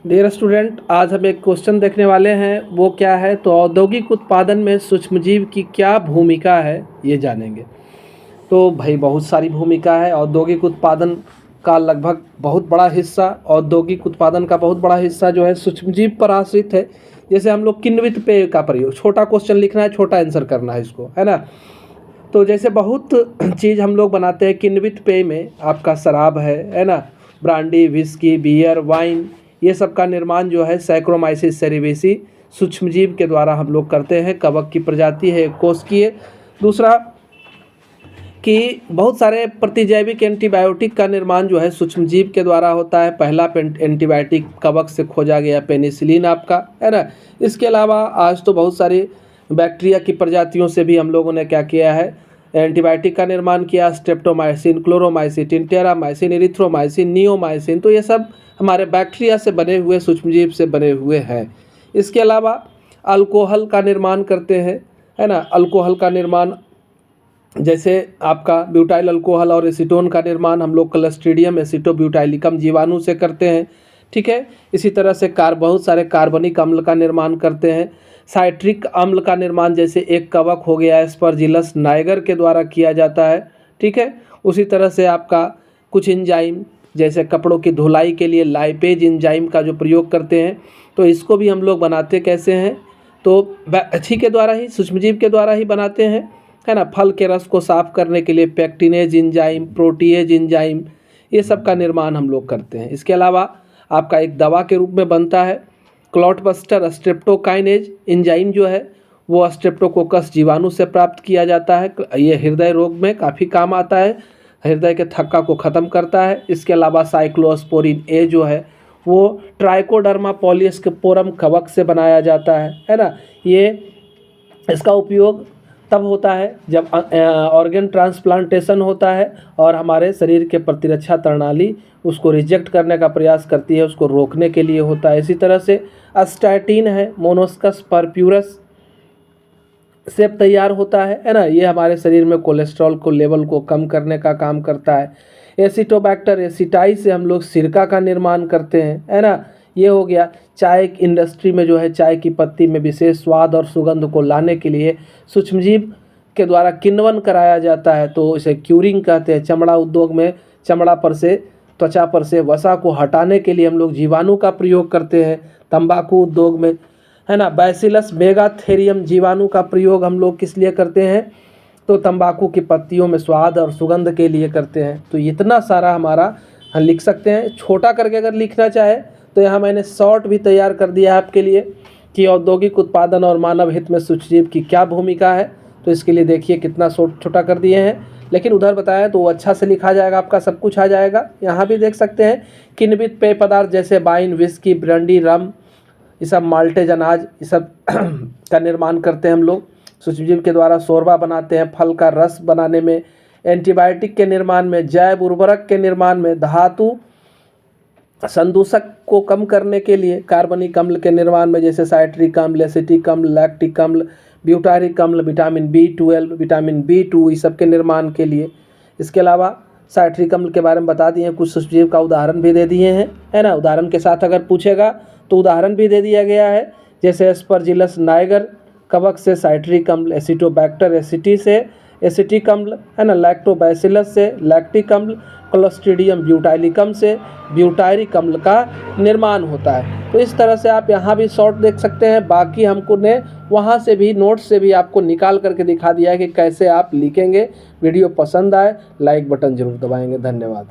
Dear student, आज हम एक क्वेश्चन देखने वाले हैं। वो क्या है, तो औद्योगिक उत्पादन में सूक्ष्मजीव की क्या भूमिका है ये जानेंगे। तो भाई बहुत सारी भूमिका है। औद्योगिक उत्पादन का लगभग बहुत बड़ा हिस्सा, औद्योगिक उत्पादन का बहुत बड़ा हिस्सा जो है सूक्ष्मजीव पर आश्रित है। जैसे हम लोग किण्वित पेय का प्रयोग, छोटा क्वेश्चन लिखना है, छोटा आंसर करना है इसको, है ना। तो जैसे बहुत चीज़ हम लोग बनाते हैं किण्वित पेय में, आपका शराब है ना, ब्रांडी, विस्की, बियर, वाइन, ये सब का निर्माण जो है सैक्रोमाइसिस सेरेवेसी सूक्ष्मजीव के द्वारा हम लोग करते हैं। कवक की प्रजाति है, कोशिकीय। दूसरा कि बहुत सारे प्रतिजैविक एंटीबायोटिक का निर्माण जो है सूक्ष्मजीव के द्वारा होता है। पहला एंटीबायोटिक कवक से खोजा गया पेनिसिलिन आपका, है ना। इसके अलावा आज तो बहुत सारी बैक्टीरिया की प्रजातियों से भी हम लोगों ने क्या किया है, एंटीबायोटिक का निर्माण किया। स्ट्रेप्टोमाइसिन, क्लोरोमाइसिन, टेरामाइसिन, एरिथ्रोमाइसिन, नियोमाइसिन, तो ये सब हमारे बैक्टीरिया से बने हुए, सूक्ष्मजीव से बने हुए हैं। इसके अलावा अल्कोहल का निर्माण करते हैं, है ना। अल्कोहल का निर्माण जैसे आपका ब्यूटाइल अल्कोहल और एसीटोन का निर्माण हम लोग क्लस्ट्रीडियम एसिटोब्यूटाइलिकम जीवाणु से करते हैं, ठीक है। इसी तरह से बहुत सारे कार्बनिक अम्ल का निर्माण करते हैं। साइट्रिक अम्ल का निर्माण जैसे एक कवक हो गया एस्परजिलस नाइगर के द्वारा किया जाता है, ठीक है। उसी तरह से आपका कुछ एंजाइम जैसे कपड़ों की धुलाई के लिए लाइपेज एंजाइम का जो प्रयोग करते हैं, तो इसको भी हम लोग बनाते कैसे हैं, तो अच्छी के द्वारा ही, सूक्ष्मजीव के द्वारा ही बनाते हैं, है ना। फल के रस को साफ करने के लिए पेक्टिनेज एंजाइम, प्रोटीएज एंजाइम, ये सब का निर्माण हम लोग करते हैं। इसके अलावा आपका एक दवा के रूप में बनता है क्लॉटबस्टर स्ट्रेप्टोकाइनेज एंजाइम जो है वो स्ट्रेप्टोकोकस जीवाणु से प्राप्त किया जाता है। ये हृदय रोग में काफ़ी काम आता है, हृदय के थक्का को ख़त्म करता है। इसके अलावा साइक्लोस्पोरिन ए जो है वो ट्राइकोडर्मा पॉलीस्पोरम कवक से बनाया जाता है ना। ये इसका उपयोग तब होता है जब ऑर्गन ट्रांसप्लांटेशन होता है और हमारे शरीर के प्रतिरक्षा प्रणाली उसको रिजेक्ट करने का प्रयास करती है, उसको रोकने के लिए होता है। इसी तरह से स्टैटिन है, मोनोस्कस परप्यूरस से तैयार होता है ना। ये हमारे शरीर में कोलेस्ट्रॉल को लेवल को कम करने का काम करता है। एसिटोबैक्टर एसिटाई से हम लोग सिरका का निर्माण करते हैं, है ना। ये हो गया। चाय इंडस्ट्री में जो है चाय की पत्ती में विशेष स्वाद और सुगंध को लाने के लिए सूक्ष्मजीव के द्वारा किण्वन कराया जाता है, तो इसे क्यूरिंग कहते हैं। चमड़ा उद्योग में चमड़ा पर से, त्वचा पर से वसा को हटाने के लिए हम लोग जीवाणु का प्रयोग करते हैं। तंबाकू उद्योग में, है ना, बैसिलस मेगाथेरियम जीवाणु का प्रयोग हम लोग किस लिए करते हैं, तो तंबाकू की पत्तियों में स्वाद और सुगंध के लिए करते हैं। तो इतना सारा हमारा हम लिख सकते हैं। छोटा करके अगर लिखना चाहे तो यहाँ मैंने शॉर्ट भी तैयार कर दिया है आपके लिए कि औद्योगिक उत्पादन और मानव हित में सूक्ष्मजीव की क्या भूमिका है। तो इसके लिए देखिए कितना छोटा कर दिए हैं, लेकिन उधर बताया तो अच्छा से लिखा जाएगा, आपका सब कुछ आ जाएगा। यहाँ भी देख सकते हैं किण्वित पेय पदार्थ जैसे वाइन, विस्की, ब्रांडी, रम, ये सब माल्टेज अनाज, ये सब का निर्माण करते हैं हम लोग सूक्ष्मजीव के द्वारा। शोरबा बनाते हैं, फल का रस बनाने में, एंटीबायोटिक के निर्माण में, जैव उर्वरक के निर्माण में, धातु संदूषक को कम करने के लिए कार्बनिक अम्ल के निर्माण में जैसे साइट्रिक अम्ल, एसिटिक अम्ल, लैक्टिक अम्ल, ब्यूटारिक अम्ल, विटामिन B12, विटामिन B2, इस सब के निर्माण के लिए। इसके अलावा साइट्रिक अम्ल के बारे में बता दिए हैं, कुछ सूक्ष्मजीव का उदाहरण भी दे दिए हैं, है ना। उदाहरण के साथ अगर पूछेगा तो उदाहरण भी दे दिया गया है, जैसे एस्परजिलस नाइगर कवक से साइट्रिक अम्ल, एसिटोबैक्टर एसिटी से एसिटिक अम्ल, है ना, लैक्टोबैसिलस से लैक्टिक अम्ल, क्लोस्ट्रीडियम ब्यूटाइलिकम से ब्यूटायरिक अम्ल का निर्माण होता है। तो इस तरह से आप यहाँ भी शॉर्ट देख सकते हैं। बाकी हमको ने वहाँ से भी नोट्स से भी आपको निकाल करके दिखा दिया है कि कैसे आप लिखेंगे। वीडियो पसंद आए लाइक बटन जरूर दबाएंगे। धन्यवाद।